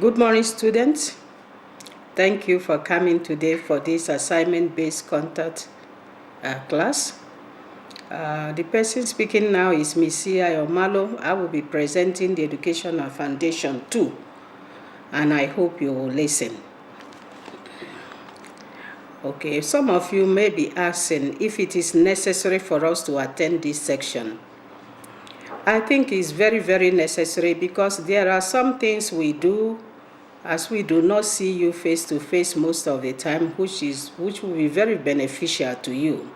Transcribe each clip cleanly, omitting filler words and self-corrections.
Good morning, students. Thank you for coming today for this assignment-based content class. The person speaking now is Miss Iol. I will be presenting the Educational Foundation 2, and I hope you will listen. Okay, some of you may be asking if it is necessary for us to attend this section. I think it's very, very necessary because there are some things we do as we do not see you face to face most of the time, which will be very beneficial to you.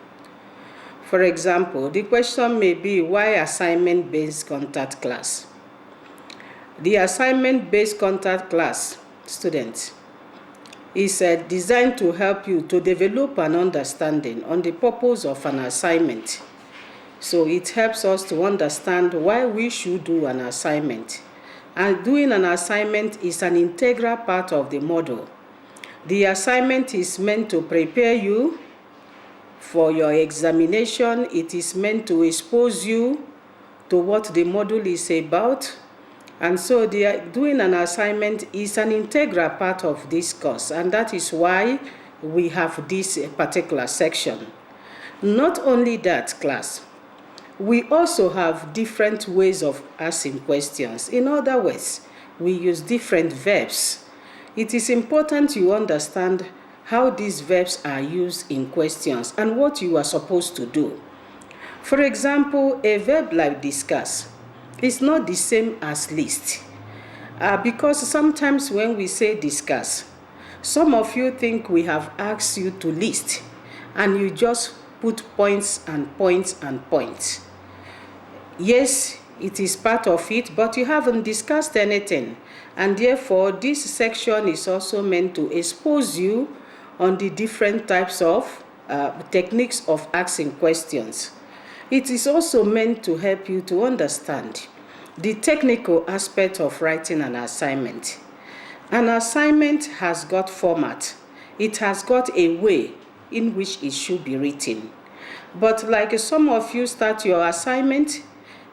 For example, the question may be, why assignment-based contact class? The assignment-based contact class, students, is designed to help you to develop an understanding on the purpose of an assignment. So it helps us to understand why we should do an assignment. And doing an assignment is an integral part of the model. The assignment is meant to prepare you for your examination. It is meant to expose you to what the module is about. And so doing an assignment is an integral part of this course, and that is why we have this particular section. Not only that, class, we also have different ways of asking questions. In other words, we use different verbs. It is important you understand how these verbs are used in questions and what you are supposed to do. For example, a verb like discuss is not the same as list. Because sometimes when we say discuss, some of you think we have asked you to list, and you just put points and points and points. Yes, it is part of it, but you haven't discussed anything. And therefore, this section is also meant to expose you on the different types of techniques of asking questions. It is also meant to help you to understand the technical aspect of writing an assignment. An assignment has got format. It has got a way in which it should be written. But like some of you start your assignment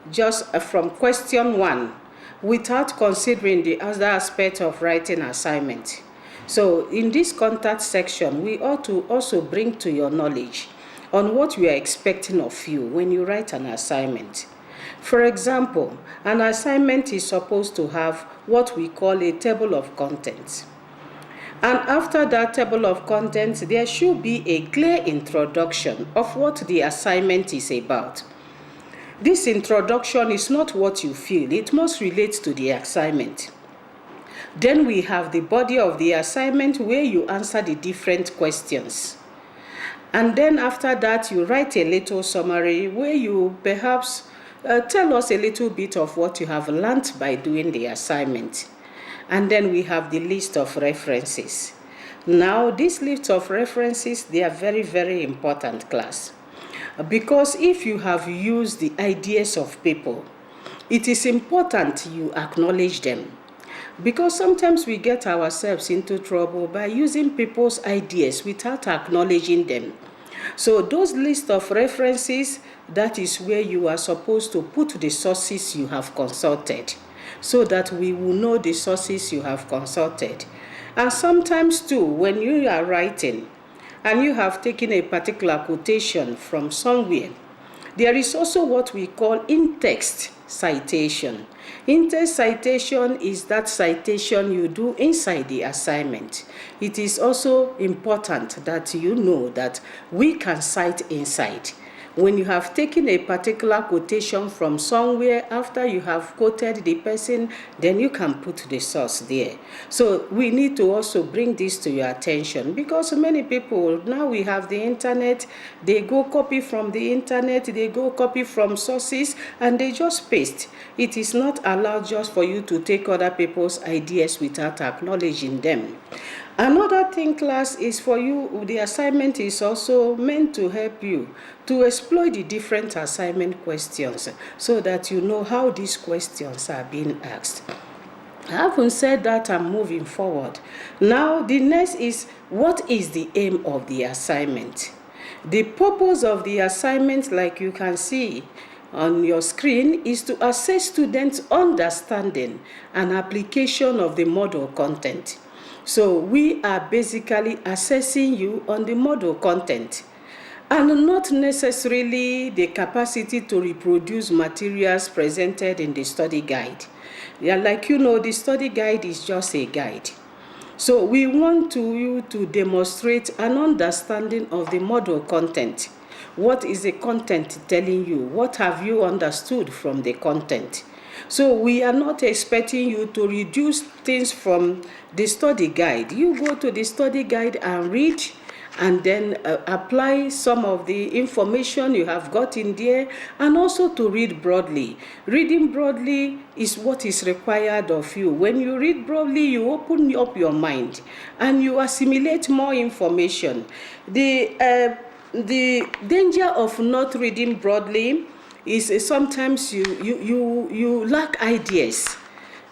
just from question 1 without considering the other aspect of writing assignment. So in this contact section, we ought to also bring to your knowledge on what we are expecting of you when you write an assignment. For example, an assignment is supposed to have what we call a table of contents. And after that table of contents, there should be a clear introduction of what the assignment is about. This introduction is not what you feel. It must relate to the assignment. Then we have the body of the assignment where you answer the different questions. And then after that, you write a little summary where you perhaps tell us a little bit of what you have learned by doing the assignment. And then we have the list of references. Now, this list of references, they are very, very important, class. Because if you have used the ideas of people, it is important you acknowledge them. Because sometimes we get ourselves into trouble by using people's ideas without acknowledging them. So those list of references, that is where you are supposed to put the sources you have consulted, so that we will know the sources you have consulted. And sometimes too, when you are writing and you have taken a particular quotation from somewhere, there is also what we call in-text citation. In-text citation is that citation you do inside the assignment. It is also important that you know that we can cite inside. When you have taken a particular quotation from somewhere, after you have quoted the person, then you can put the source there. So we need to also bring this to your attention, because many people, now we have the internet, they go copy from the internet, they go copy from sources, and they just paste. It is not allowed just for you to take other people's ideas without acknowledging them. Another thing, class, is for you, the assignment is also meant to help you to explore the different assignment questions so that you know how these questions are being asked. Having said that, I'm moving forward. Now, the next is, what is the aim of the assignment? The purpose of the assignment, like you can see on your screen is to assess students' understanding and application of the model content. So we are basically assessing you on the model content and not necessarily the capacity to reproduce materials presented in the study guide. Yeah, like the study guide is just a guide. So we want you to demonstrate an understanding of the model content. What is the content telling you? What have you understood from the content? So we are not expecting you to reduce things from the study guide. You go to the study guide and read, and then apply some of the information you have got in there, and also to read broadly. Reading broadly is what is required of you. When you read broadly, you open up your mind and you assimilate more information. The danger of not reading broadly is sometimes you lack ideas.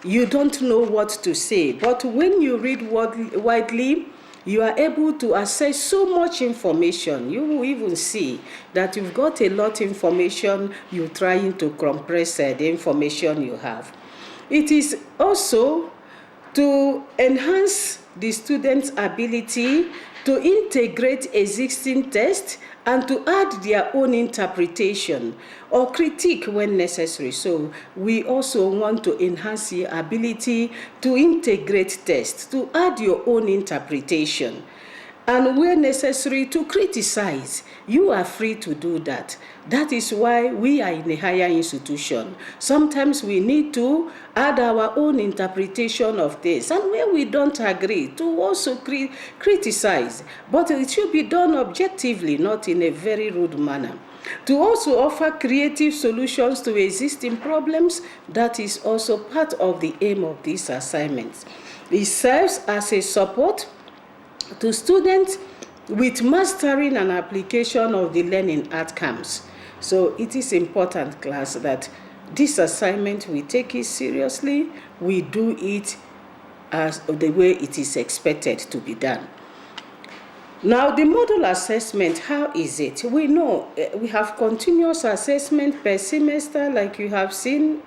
You don't know what to say. But when you read widely, you are able to access so much information. You will even see that you've got a lot of information. You're trying to compress the information you have. It is also to enhance the students' ability to integrate existing tests and to add their own interpretation or critique when necessary. So we also want to enhance your ability to integrate tests, to add your own interpretation, and where necessary to criticize. You are free to do that. That is why we are in a higher institution. Sometimes we need to add our own interpretation of this, and where we don't agree, to also criticize. But it should be done objectively, not in a very rude manner. To also offer creative solutions to existing problems, that is also part of the aim of these assignments. It serves as a support to students with mastering and application of the learning outcomes. So it is important, class, that this assignment, we take it seriously, we do it as the way it is expected to be done. Now, the model assessment, how is it? We know we have continuous assessment per semester, like you have seen,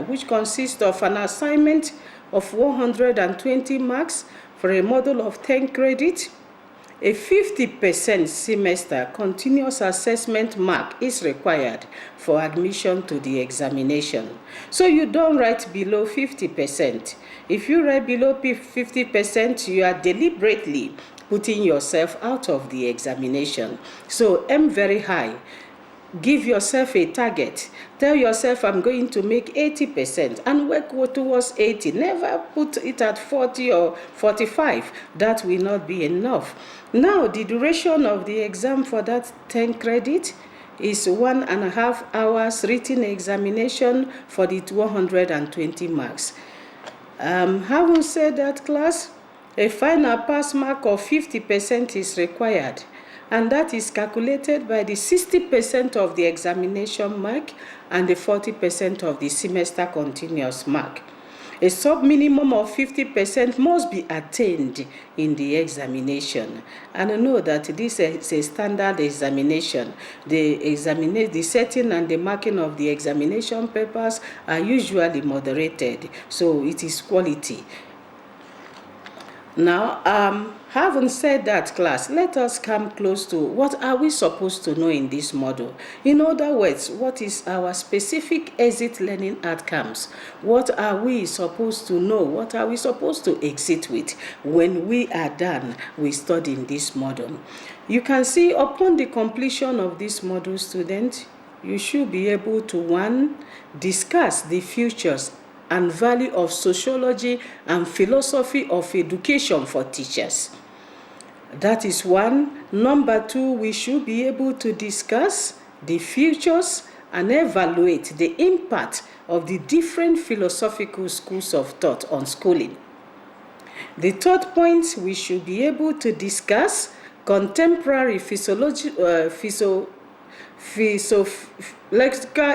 which consists of an assignment of 120 marks for a model of 10 credits. A 50% semester continuous assessment mark is required for admission to the examination. So you don't write below 50%. If you write below 50%, you are deliberately putting yourself out of the examination. So aim very high. Give yourself a target. Tell yourself, I'm going to make 80% and work towards 80. Never put it at 40 or 45. That will not be enough. Now, the duration of the exam for that 10 credit is 1.5 hours written examination for the 120 marks. Having said that, class, a final pass mark of 50% is required, and that is calculated by the 60% of the examination mark and the 40% of the semester continuous mark. A sub-minimum of 50% must be attained in the examination. And I know that this is a standard examination. The setting and the marking of the examination papers are usually moderated, so it is quality. Now, having said that, class, let us come close to what are we supposed to know in this model. In other words, what is our specific exit learning outcomes? What are we supposed to know? What are we supposed to exit with when we are done with studying this model? You can see upon the completion of this model, student, you should be able to, 1, discuss the futures and value of sociology and philosophy of education for teachers. That is 1. Number 2, we should be able to discuss the futures and evaluate the impact of the different philosophical schools of thought on schooling. The third point, we should be able to discuss contemporary physiological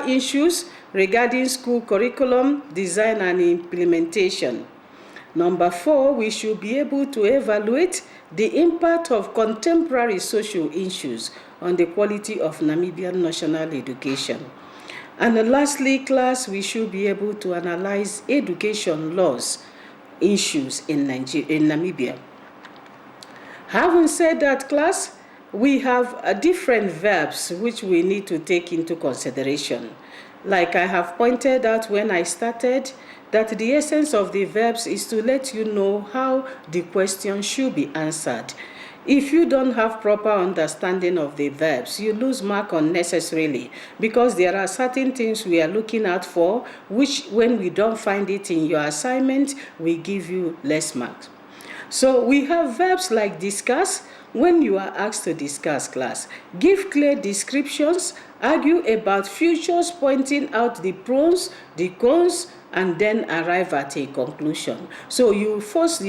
issues regarding school curriculum, design, and implementation. Number 4, we should be able to evaluate the impact of contemporary social issues on the quality of Namibian national education. And lastly, class, we should be able to analyze education laws issues in Namibia. Having said that, class, we have different verbs which we need to take into consideration. Like I have pointed out when I started, that the essence of the verbs is to let you know how the question should be answered. If you don't have proper understanding of the verbs, you lose mark unnecessarily, because there are certain things we are looking out for, which when we don't find it in your assignment, we give you less marks. So we have verbs like discuss. When you are asked to discuss, class, give clear descriptions, argue about futures, pointing out the pros, the cons, and then arrive at a conclusion. So you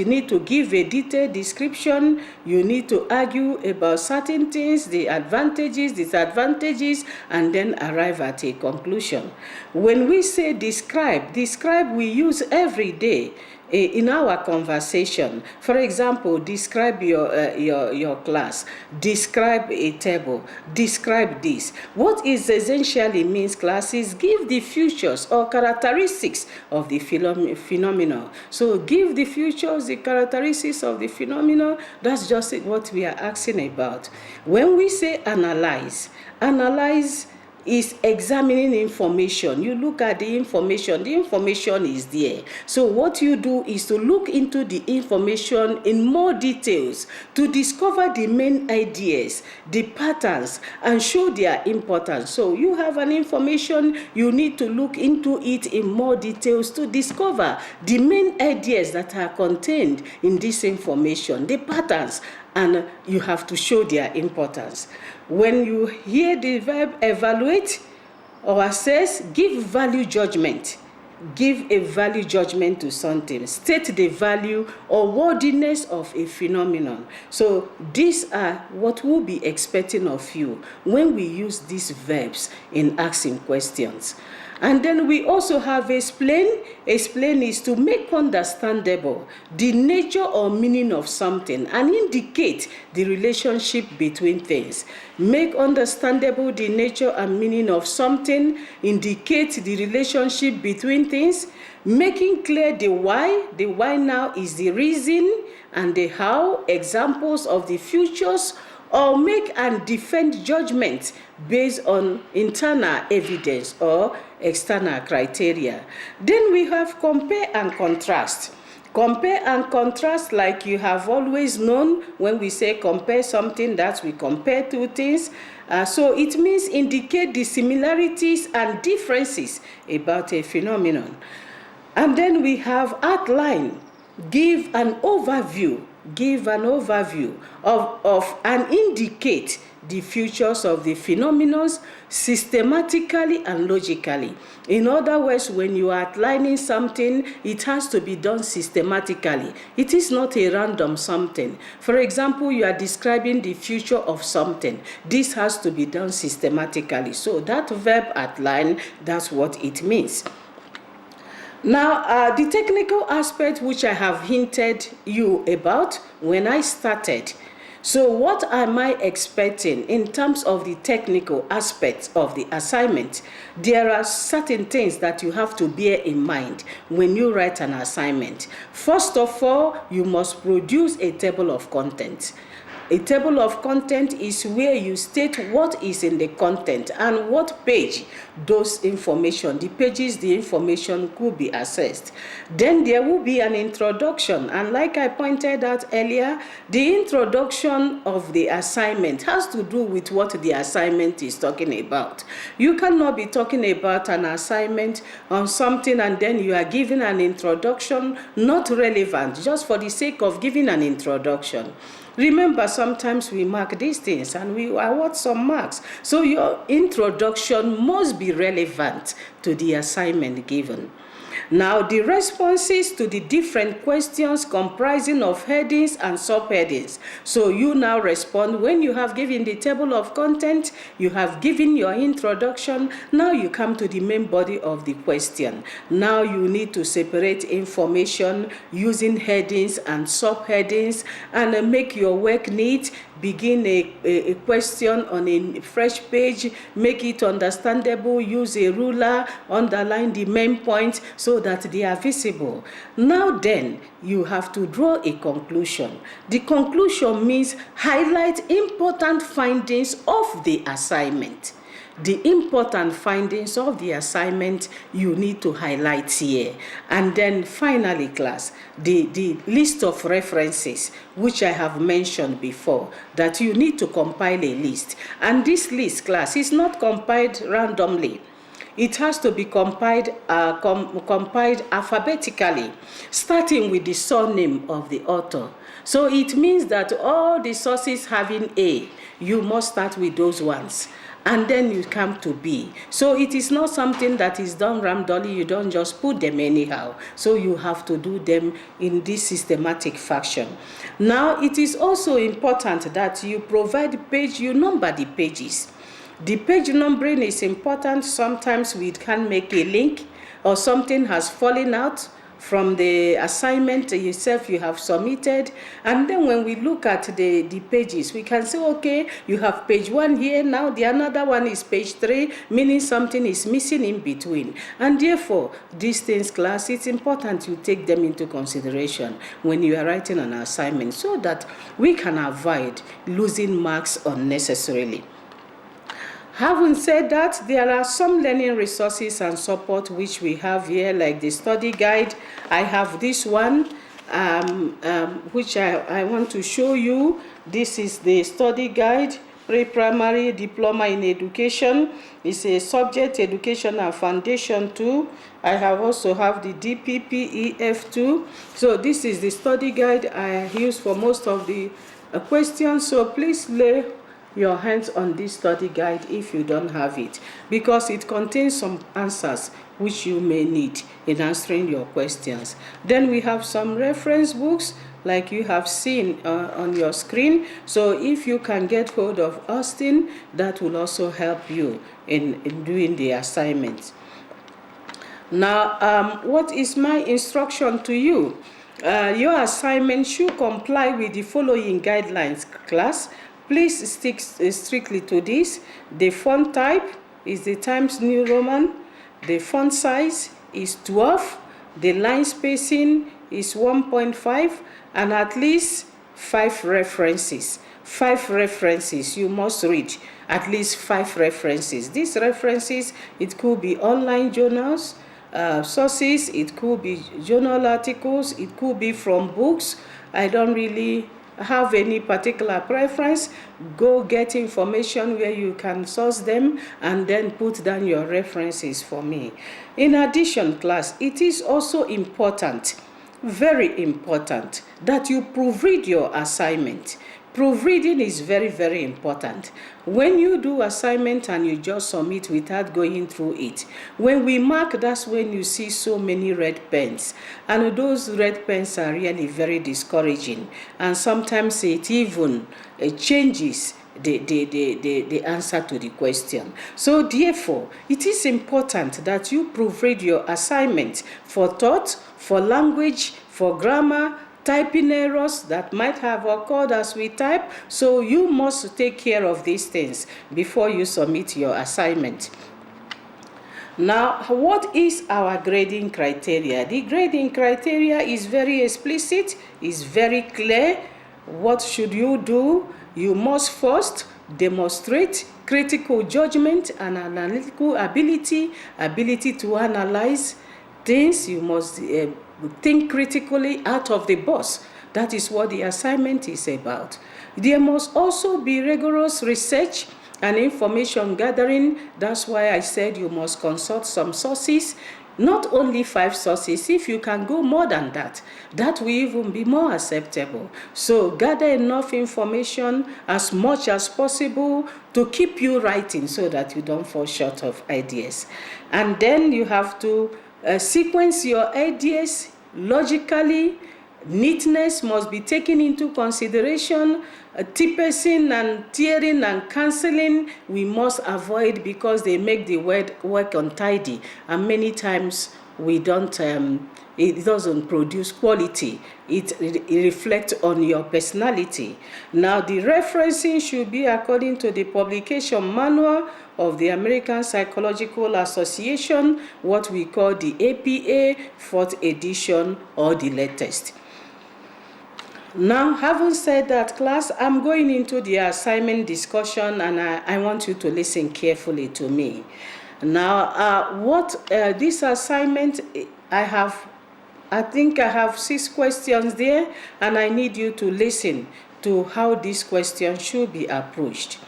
need to give a detailed description, you need to argue about certain things, the advantages, disadvantages, and then arrive at a conclusion. When we say describe we use every day in our conversation. For example, describe your class, describe a table, describe this. What is essentially means, class, is give the features or characteristics of the phenomenon. So give the features, the characteristics of the phenomenon. That's just what we are asking about. When we say analyze is examining information. You look at the information is there. So what you do is to look into the information in more details to discover the main ideas, the patterns, and show their importance. So you have an information, you need to look into it in more details to discover the main ideas that are contained in this information, the patterns, and you have to show their importance. When you hear the verb evaluate or assess, give value judgment. Give a value judgment to something. State the value or worthiness of a phenomenon. So these are what we'll be expecting of you when we use these verbs in asking questions. And then we also have explain. Explain is to make understandable the nature or meaning of something and indicate the relationship between things. Make understandable the nature and meaning of something, indicate the relationship between things, making clear the why. The why now is the reason, and the how, examples of the futures, or make and defend judgment based on internal evidence or external criteria. Then we have compare and contrast. Compare and contrast, like you have always known, when we say compare something, that we compare two things. So it means indicate the similarities and differences about a phenomenon. And then we have outline. Give an overview of and indicate the features of the phenomena systematically and logically. In other words, when you are outlining something, it has to be done systematically. It is not a random something. For example, you are describing the future of something. This has to be done systematically. So that verb outline, that's what it means. Now, the technical aspect which I have hinted you about when I started. So what am I expecting in terms of the technical aspects of the assignment? There are certain things that you have to bear in mind when you write an assignment. First of all, you must produce a table of contents. A table of content is where you state what is in the content and what page those information, the pages the information could be accessed. Then there will be an introduction, and like I pointed out earlier, the introduction of the assignment has to do with what the assignment is talking about. You cannot be talking about an assignment on something and then you are giving an introduction not relevant just for the sake of giving an introduction. Remember, sometimes we mark these things and we award some marks. So your introduction must be relevant to the assignment given. Now, the responses to the different questions comprising of headings and subheadings. So you now respond when you have given the table of content, you have given your introduction, now you come to the main body of the question. Now you need to separate information using headings and subheadings and make your work neat. Begin a question on a fresh page, make it understandable, use a ruler, underline the main points so that they are visible. Now then, you have to draw a conclusion. The conclusion means highlight important findings of the assignment. The important findings of the assignment you need to highlight here. And then finally, class, the list of references, which I have mentioned before, that you need to compile a list. And this list, class, is not compiled randomly. It has to be compiled alphabetically, starting with the surname of the author. So it means that all the sources having A, you must start with those ones. And then you come to B. So it is not something that is done randomly. You don't just put them anyhow. So you have to do them in this systematic fashion. Now, it is also important that you provide page, you number the pages. The page numbering is important. Sometimes we can make a link or something has fallen out from the assignment yourself you have submitted, and then when we look at the pages, we can say, okay, you have page 1 here, now the another one is page 3, meaning something is missing in between. And therefore, these things, class, it's important you take them into consideration when you are writing an assignment so that we can avoid losing marks unnecessarily. Having said that, there are some learning resources and support which we have here, like the study guide. I have this one, which I want to show you. This is the study guide, pre-primary diploma in education. It's a subject education and foundation too. I have also have the DPP EF2. So this is the study guide I use for most of the questions. So please lay your hands on this study guide if you don't have it, because it contains some answers which you may need in answering your questions. Then we have some reference books like you have seen on your screen. So if you can get hold of Austin, that will also help you in doing the assignment. Now, what is my instruction to you? Your assignment should comply with the following guidelines, class. Please stick strictly to this. The font type is the Times New Roman. The font size is 12. The line spacing is 1.5, and at least 5 references. 5 references. You must read at least 5 references. These references, it could be online journals, sources, it could be journal articles, it could be from books. I don't really have any particular preference. Go get information where you can source them and then put down your references for me. In addition, class, it is also important, very important, that you proofread your assignment. Proofreading is very, very important. When you do assignment and you just submit without going through it, when we mark, that's when you see so many red pens. And those red pens are really very discouraging. And sometimes it even changes the answer to the question. So therefore, it is important that you proofread your assignment for thought, for language, for grammar, typing errors that might have occurred as we type. So you must take care of these things before you submit your assignment. Now, what is our grading criteria? The grading criteria is very explicit, is very clear. What should you do? You must first demonstrate critical judgment and analytical ability to analyze things. You must think critically out of the box. That is what the assignment is about. There must also be rigorous research and information gathering. That's why I said you must consult some sources. Not only 5 sources. If you can go more than that, that will even be more acceptable. So gather enough information as much as possible to keep you writing so that you don't fall short of ideas. And then you have to sequence your ideas logically. Neatness must be taken into consideration. Tippersing and tearing and cancelling we must avoid because they make the work untidy, and many times we don't it doesn't produce quality. It reflects on your personality. Now, the referencing should be according to the publication manual of the American Psychological Association, what we call the APA 4th edition or the latest. Now, having said that, class, I'm going into the assignment discussion, and I want you to listen carefully to me. Now, this assignment, I think I have 6 questions there, and I need you to listen to how this question should be approached.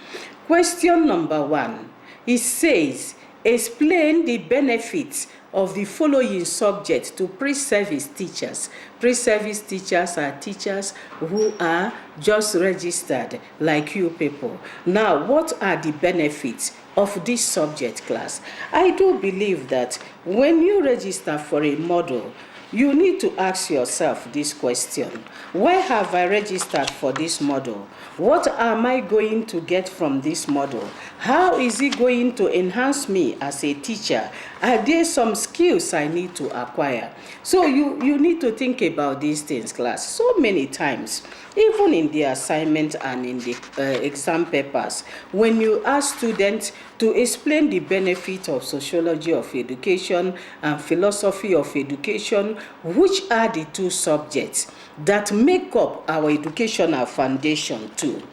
Question number 1, it says, explain the benefits of the following subject to pre-service teachers. Pre-service teachers are teachers who are just registered like you people. Now, what are the benefits of this subject, class? I do believe that when you register for a model, you need to ask yourself this question: why have I registered for this model? What am I going to get from this model? How is it going to enhance me as a teacher? Are there some skills I need to acquire? So you need to think about these things, class. So many times, even in the assignment and in the exam papers, when you ask students to explain the benefit of sociology of education and philosophy of education, which are the 2 subjects that make up our educational foundation too.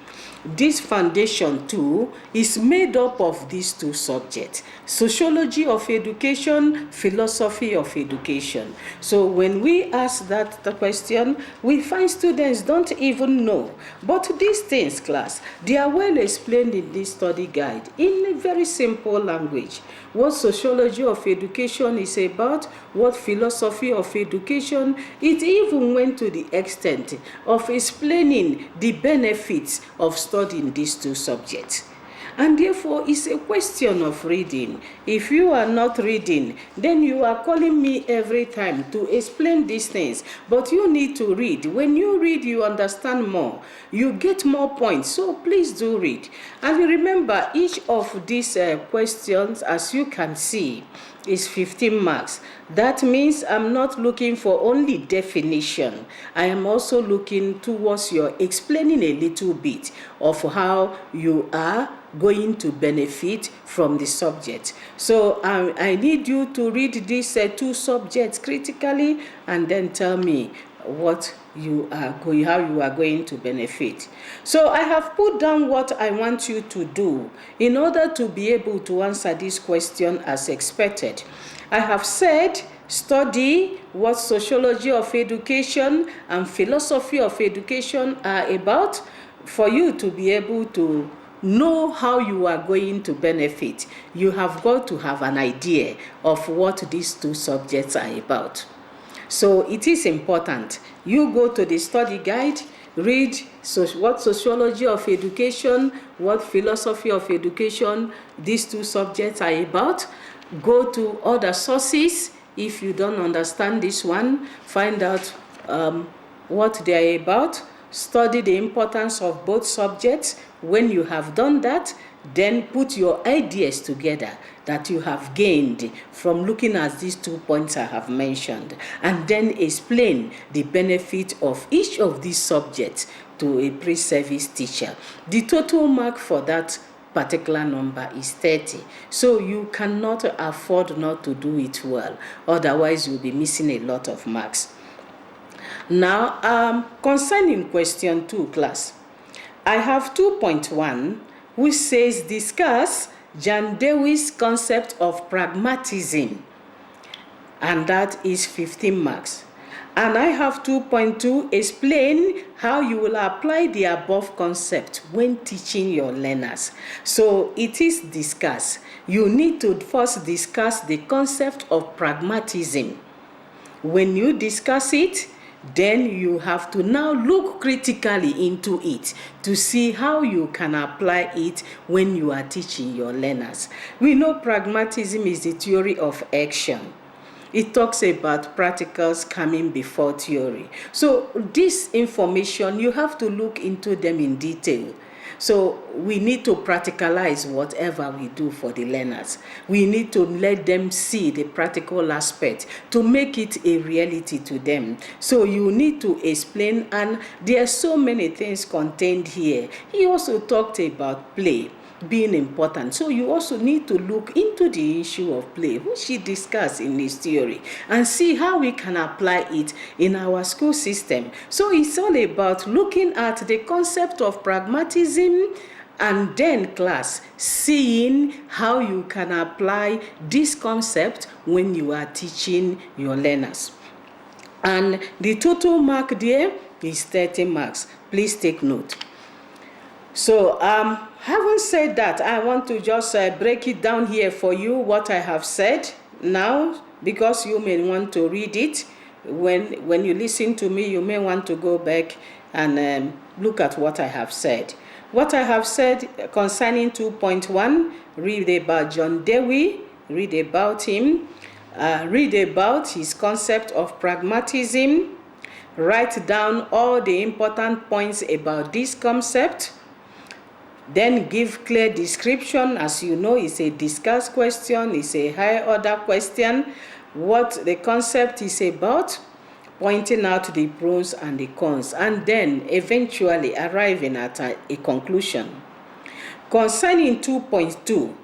This foundation too is made up of these 2 subjects: sociology of education, philosophy of education. So when we ask the question, we find students don't even know. But these things, class, they are well explained in this study guide in a very simple language. What sociology of education is about, what philosophy of education. It even went to the extent of explaining the benefits of studying these 2 subjects. And therefore, it's a question of reading. If you are not reading, then you are calling me every time to explain these things. But you need to read. When you read, you understand more. You get more points. So please do read. And remember, each of these questions, as you can see, is 15 marks. That means I'm not looking for only definition. I am also looking towards your explaining a little bit of how you are going to benefit from the subject. So I need you to read these 2 subjects critically and then tell me what how you are going to benefit. So I have put down what I want you to do in order to be able to answer this question as expected. I have said study what sociology of education and philosophy of education are about for you to be able to know how you are going to benefit. You have got to have an idea of what these 2 subjects are about. So it is important you go to the study guide, read what sociology of education, what philosophy of education these 2 subjects are about. Go to other sources. If you don't understand this one, find out what they are about. Study the importance of both subjects. When you have done that, then put your ideas together that you have gained from looking at these 2 points I have mentioned, and then explain the benefit of each of these subjects to a pre-service teacher. The total mark for that particular number is 30. So you cannot afford not to do it well. Otherwise, you'll be missing a lot of marks. Now, concerning question 2, class, I have 2.1, which says discuss John Dewey's concept of pragmatism, and that is 15 marks. And I have 2.2, explain how you will apply the above concept when teaching your learners. So it is discuss. You need to first discuss the concept of pragmatism. When you discuss it, then you have to now look critically into it to see how you can apply it when you are teaching your learners. We know pragmatism is the theory of action. it talks about practicals coming before theory. So this information, you have to look into them in detail. So we need to practicalize whatever we do for the learners. We need to let them see the practical aspect to make it a reality to them. So you need to explain, and there are so many things contained here. He also talked about play being important. So you also need to look into the issue of play, which he discussed in his theory, and see how we can apply it in our school system. So it's all about looking at the concept of pragmatism, and then class, seeing how you can apply this concept when you are teaching your learners. And the total mark there is 30 marks. Please take note. So having said that, I want to just break it down here for you, what I have said now, because you may want to read it. When you listen to me, you may want to go back and look at what I have said. What I have said concerning 2.1, read about John Dewey, read about him, read about his concept of pragmatism, write down all the important points about this concept, then give clear description. As you know, it's a discussed question, it's a higher order question, what the concept is about, pointing out the pros and the cons, and then eventually arriving at a conclusion. Concerning 2.2,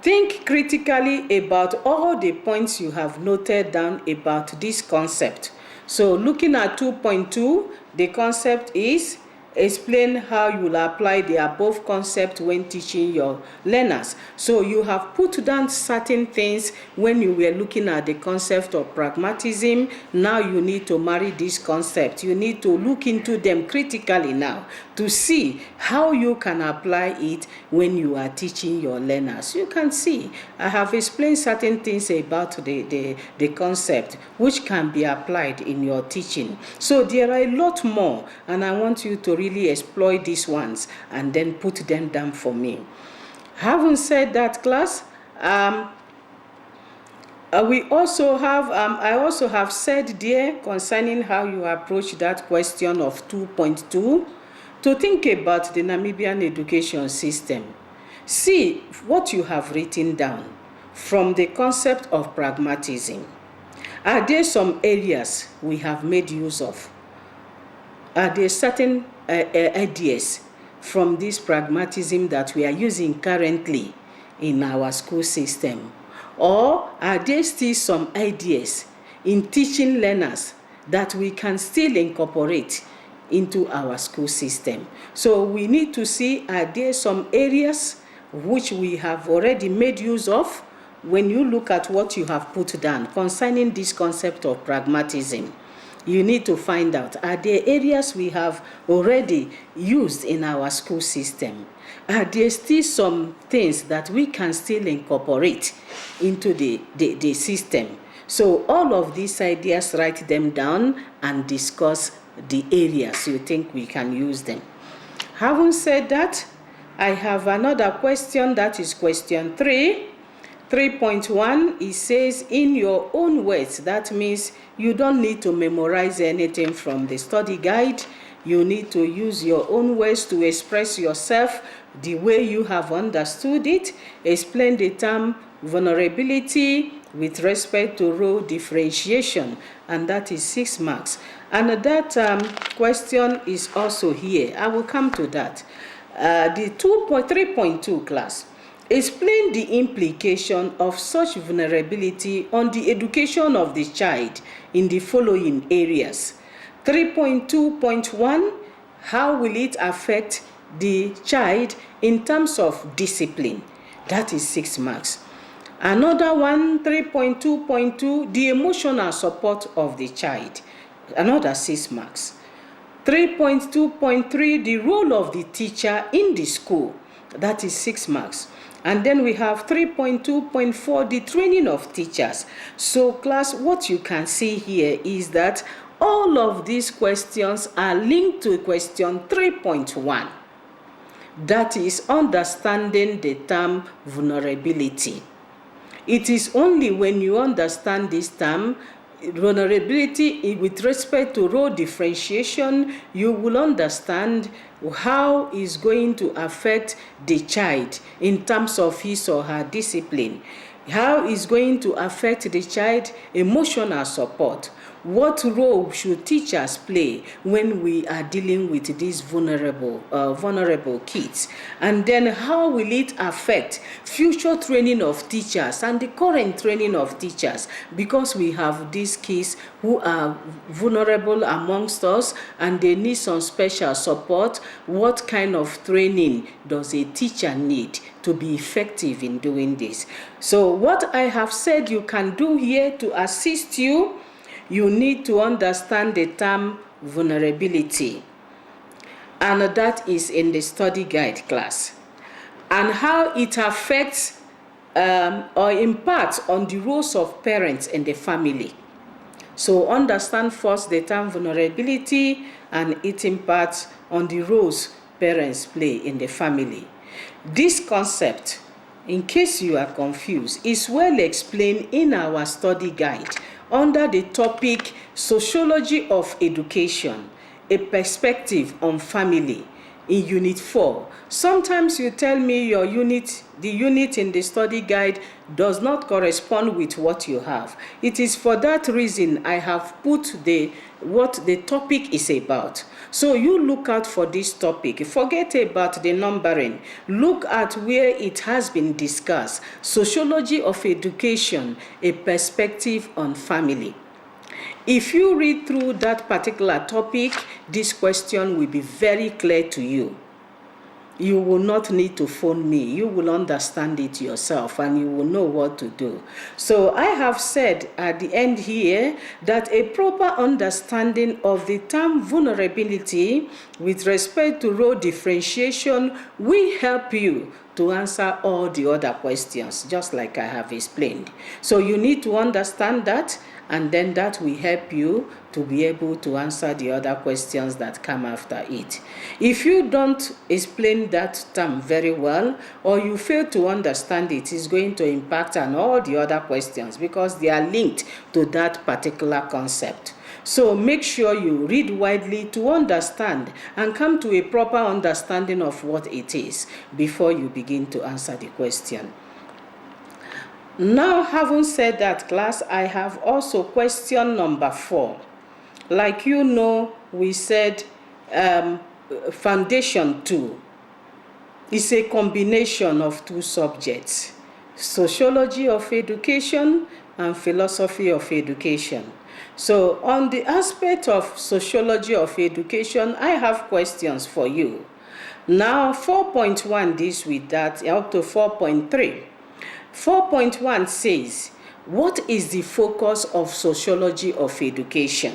think critically about all the points you have noted down about this concept. So looking at 2.2, the concept is explain how you will apply the above concept when teaching your learners. So you have put down certain things when you were looking at the concept of pragmatism. Now you need to marry this concept. You need to look into them critically now to see how you can apply it when you are teaching your learners. You can see I have explained certain things about the concept which can be applied in your teaching. So there are a lot more, and I want you to really exploit these ones and then put them down for me. Having said that, class, we also have I also have said there concerning how you approach that question of 2.2 to think about the Namibian education system. See what you have written down from the concept of pragmatism. Are there some areas we have made use of? Are there certain ideas from this pragmatism that we are using currently in our school system? Or are there still some ideas in teaching learners that we can still incorporate into our school system? So we need to see, are there some areas which we have already made use of when you look at what you have put down concerning this concept of pragmatism? You need to find out, are there areas we have already used in our school system? Are there still some things that we can still incorporate into the system? So all of these ideas, write them down and discuss the areas you think we can use them. Having said that, I have another question, that is question 3. 3.1, it says in your own words. That means you don't need to memorize anything from the study guide. You need to use your own words to express yourself the way you have understood it. Explain the term vulnerability with respect to role differentiation, and that is 6 marks. And that question is also here. I will come to that. The 3.2 class. Explain the implication of such vulnerability on the education of the child in the following areas. 3.2.1, how will it affect the child in terms of discipline? That is 6 marks. Another one, 3.2.2, the emotional support of the child. Another 6 marks. 3.2.3, the role of the teacher in the school. That is 6 marks. And then we have 3.2.4, the training of teachers. So class, what you can see here is that all of these questions are linked to question 3.1. That is understanding the term vulnerability. It is only when you understand this term, vulnerability, with respect to role differentiation, you will understand how it's going to affect the child in terms of his or her discipline, how it's going to affect the child emotional support. What role should teachers play when we are dealing with these vulnerable kids? And then how will it affect future training of teachers and the current training of teachers? Because we have these kids who are vulnerable amongst us and they need some special support. What kind of training does a teacher need to be effective in doing this? So what I have said you can do here to assist you, you need to understand the term vulnerability, and that is in the study guide class, and how it affects or impacts on the roles of parents in the family. So understand first the term vulnerability and its impact on the roles parents play in the family. This concept, in case you are confused, is well explained in our study guide under the topic Sociology of Education, a Perspective on Family, in Unit 4. Sometimes you tell me your unit, the unit in the study guide does not correspond with what you have. It is for that reason I have put what the topic is about. So you look out for this topic. Forget about the numbering. Look at where it has been discussed. Sociology of Education, a Perspective on Family. If you read through that particular topic, this question will be very clear to you. You will not need to phone me. You will understand it yourself and you will know what to do. So I have said at the end here that a proper understanding of the term vulnerability with respect to role differentiation will help you to answer all the other questions, just like I have explained. So you need to understand that, and then that will help you to be able to answer the other questions that come after it. If you don't explain that term very well, or you fail to understand it, it's going to impact on all the other questions because they are linked to that particular concept. So make sure you read widely to understand and come to a proper understanding of what it is before you begin to answer the question. Now, having said that, class, I have also question number 4. Like you know, we said Foundation 2 is a combination of 2 subjects, Sociology of Education and Philosophy of Education. So on the aspect of Sociology of Education, I have questions for you. Now 4.1 deals with that up to 4.3. 4.1 says, what is the focus of Sociology of Education?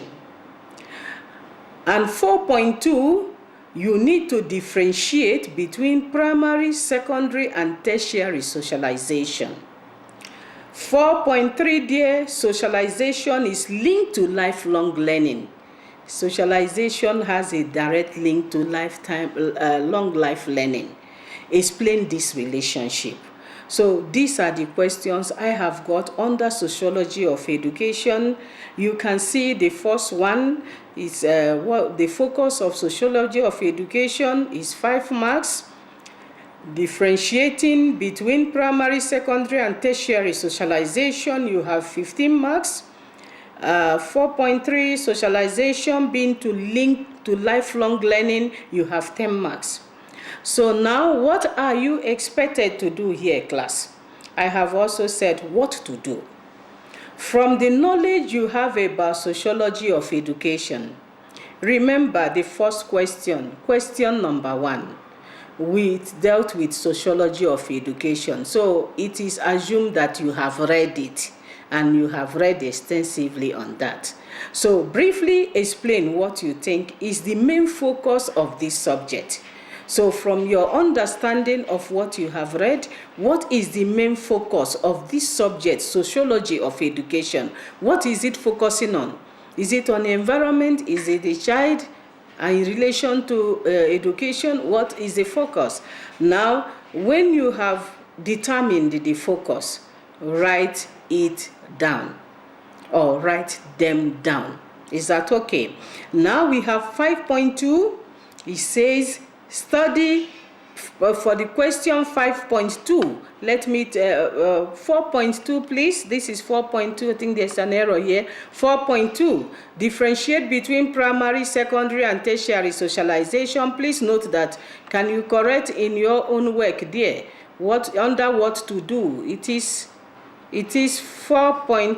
And 4.2, you need to differentiate between primary, secondary, and tertiary socialization. 4.3 there, socialization is linked to lifelong learning. Socialization has a direct link to long life learning. Explain this relationship. So these are the questions I have got under Sociology of Education. You can see the first one is what the focus of Sociology of Education is 5 marks. Differentiating between primary, secondary, and tertiary socialization, you have 15 marks. 4.3, socialization being to link to lifelong learning, you have 10 marks. So now, what are you expected to do here, class? I have also said what to do. From the knowledge you have about Sociology of Education, remember the first question, question number 1. We dealt with Sociology of Education. So it is assumed that you have read it and you have read extensively on that. So briefly explain what you think is the main focus of this subject. So from your understanding of what you have read, what is the main focus of this subject, Sociology of Education? What is it focusing on? Is it on environment? Is it the child? In relation to education, what is the focus? Now, when you have determined the focus, write it down or write them down. Is that okay? Now we have 5.2. It says study for the question 5.2. Let me 4.2 please. This is 4.2. I think there's an error here. 4.2. Differentiate between primary, secondary and tertiary socialization. Please note that. Can you correct in your own work there what under what to do? It is 4.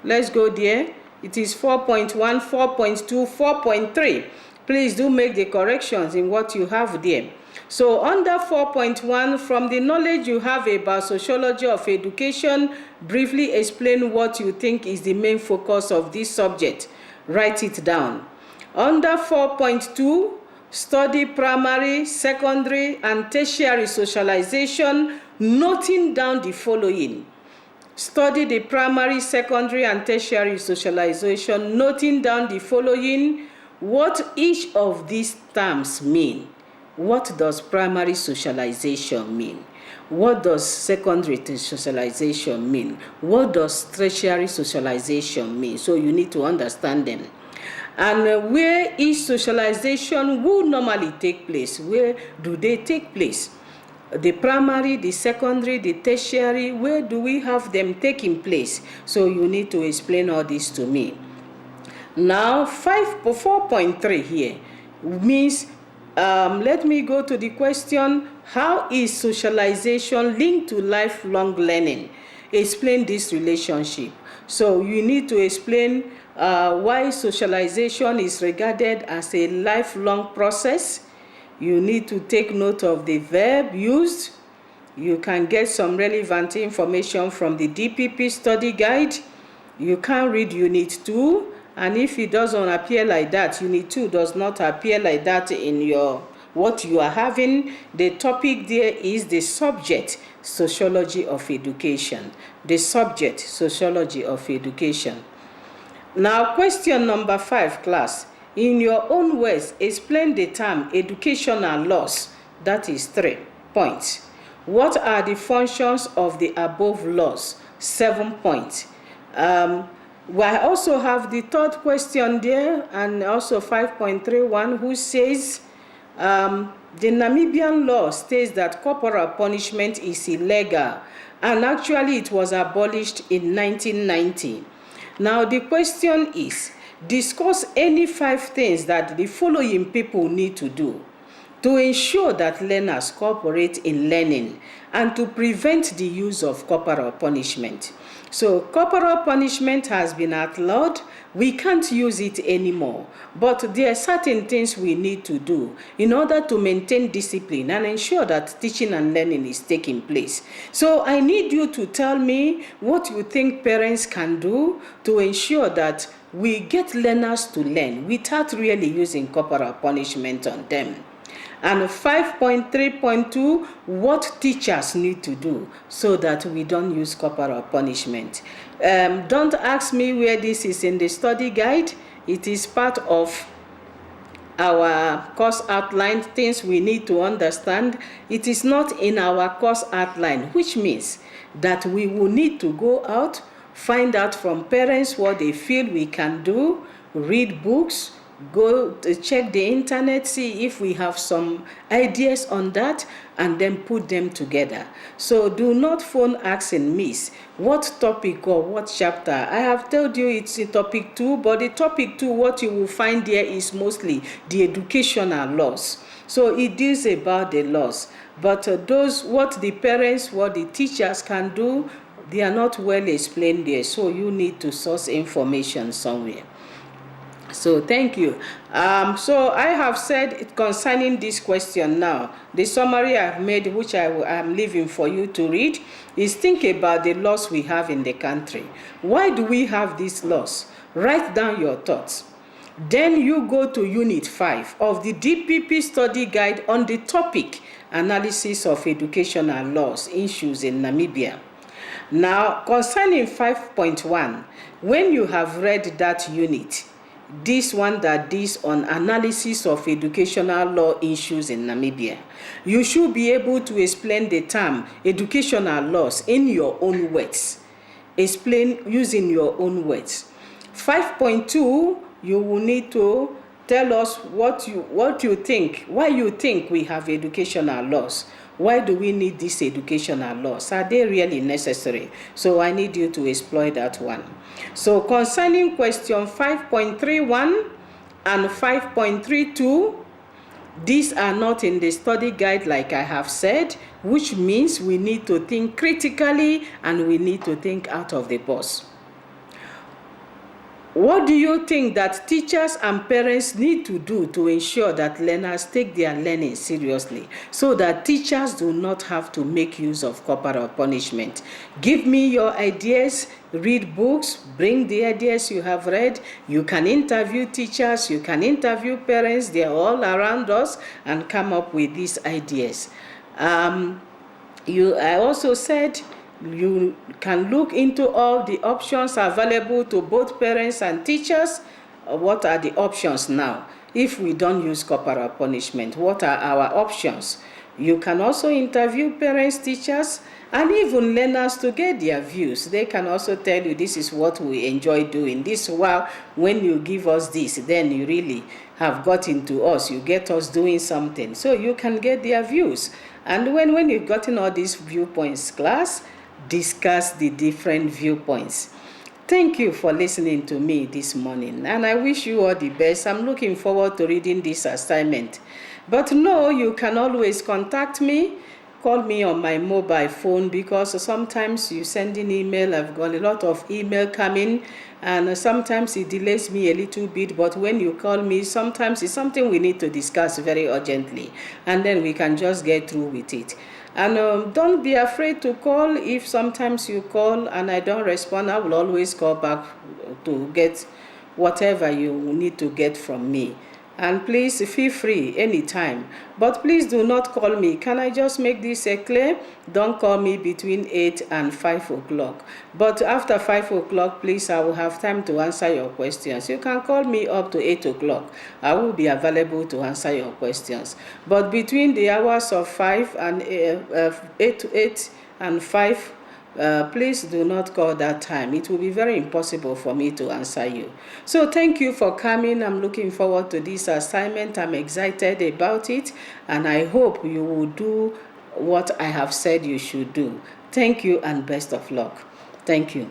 Let's go there. It is 4.1, 4.2, 4.3. Please do make the corrections in what you have there. So under 4.1, from the knowledge you have about sociology of education, briefly explain what you think is the main focus of this subject. Write it down. Under 4.2, study primary, secondary, and tertiary socialization, noting down the following. Study the primary, secondary, and tertiary socialization, noting down the following. What each of these terms mean. What does primary socialization mean? What does secondary socialization mean? What does tertiary socialization mean? So you need to understand them. And where each socialization will normally take place. Where do they take place? The primary, the secondary, the tertiary, where do we have them taking place? So you need to explain all this to me. Now 4.3 here means, let me go to the question, how is socialization linked to lifelong learning? Explain this relationship. So you need to explain why socialization is regarded as a lifelong process. You need to take note of the verb used. You can get some relevant information from the DPP study guide. You can read Unit 2. And if it doesn't appear like that, Unit 2 does not appear like that in your what you are having. The topic there is the subject, sociology of education. The subject, sociology of education. Now, question number 5, class. In your own words, explain the term educational loss. That is 3 points. What are the functions of the above laws? 7 points. I also have the third question there, and also 5.31, who says the Namibian law states that corporal punishment is illegal, and actually it was abolished in 1990. Now the question is, discuss any 5 things that the following people need to do to ensure that learners cooperate in learning and to prevent the use of corporal punishment. So corporal punishment has been outlawed. We can't use it anymore. But there are certain things we need to do in order to maintain discipline and ensure that teaching and learning is taking place. So I need you to tell me what you think parents can do to ensure that we get learners to learn without really using corporal punishment on them. And 5.3.2, what teachers need to do so that we don't use corporal punishment. Don't ask me where this is in the study guide. It is part of our course outline, things we need to understand. It is not in our course outline, which means that we will need to go out, find out from parents what they feel we can do, read books, go to check the internet, see if we have some ideas on that, and then put them together. So do not phone asking miss what topic or what chapter. I have told you it's in topic 2, but the topic 2, what you will find there is mostly the educational laws. So it deals about the laws, but those what the parents, what the teachers can do, they are not well explained there. So you need to source information somewhere. So thank you. So I have said it concerning this question now. The summary I have made, which I am leaving for you to read, is think about the laws we have in the country. Why do we have these laws? Write down your thoughts. Then you go to Unit 5 of the DPP study guide on the topic, analysis of educational laws issues in Namibia. Now, concerning 5.1, when you have read that unit, this one that this on analysis of educational law issues in Namibia. You should be able to explain the term educational laws in your own words. Explain using your own words. 5.2, you will need to tell us what you think, why you think we have educational laws. Why do we need these educational laws? Are they really necessary? So I need you to explore that one. So concerning question 5.31 and 5.32, these are not in the study guide like I have said, which means we need to think critically and we need to think out of the box. What do you think that teachers and parents need to do to ensure that learners take their learning seriously so that teachers do not have to make use of corporal punishment? Give me your ideas, read books, bring the ideas you have read. You can interview teachers, you can interview parents, they're all around us, and come up with these ideas. I also said you can look into all the options available to both parents and teachers. What are the options now? If we don't use corporal punishment, what are our options? You can also interview parents, teachers, and even learners to get their views. They can also tell you this is what we enjoy doing. This while when you give us this, then you really have gotten to us. You get us doing something. So you can get their views. And when you've gotten all these viewpoints, class, discuss the different viewpoints. Thank you for listening to me this morning, and I wish you all the best. I'm looking forward to reading this assignment. But no, you can always contact me. Call me on my mobile phone, because sometimes you send an email. I've got a lot of email coming, and sometimes it delays me a little bit. But when you call me, sometimes it's something we need to discuss very urgently, and then we can just get through with it. And don't be afraid to call. If sometimes you call and I don't respond, I will always call back to get whatever you need to get from me. And please feel free anytime. But please do not call me. Can I just make this clear? Don't call me between 8 and 5 o'clock. But after 5 o'clock, please, I will have time to answer your questions. You can call me up to 8 o'clock. I will be available to answer your questions. But between the hours of 5 and 8 and 5, please do not call that time. It will be very impossible for me to answer you. So thank you for coming. I'm looking forward to this assignment. I'm excited about it, and I hope you will do what I have said you should do. Thank you and best of luck. Thank you.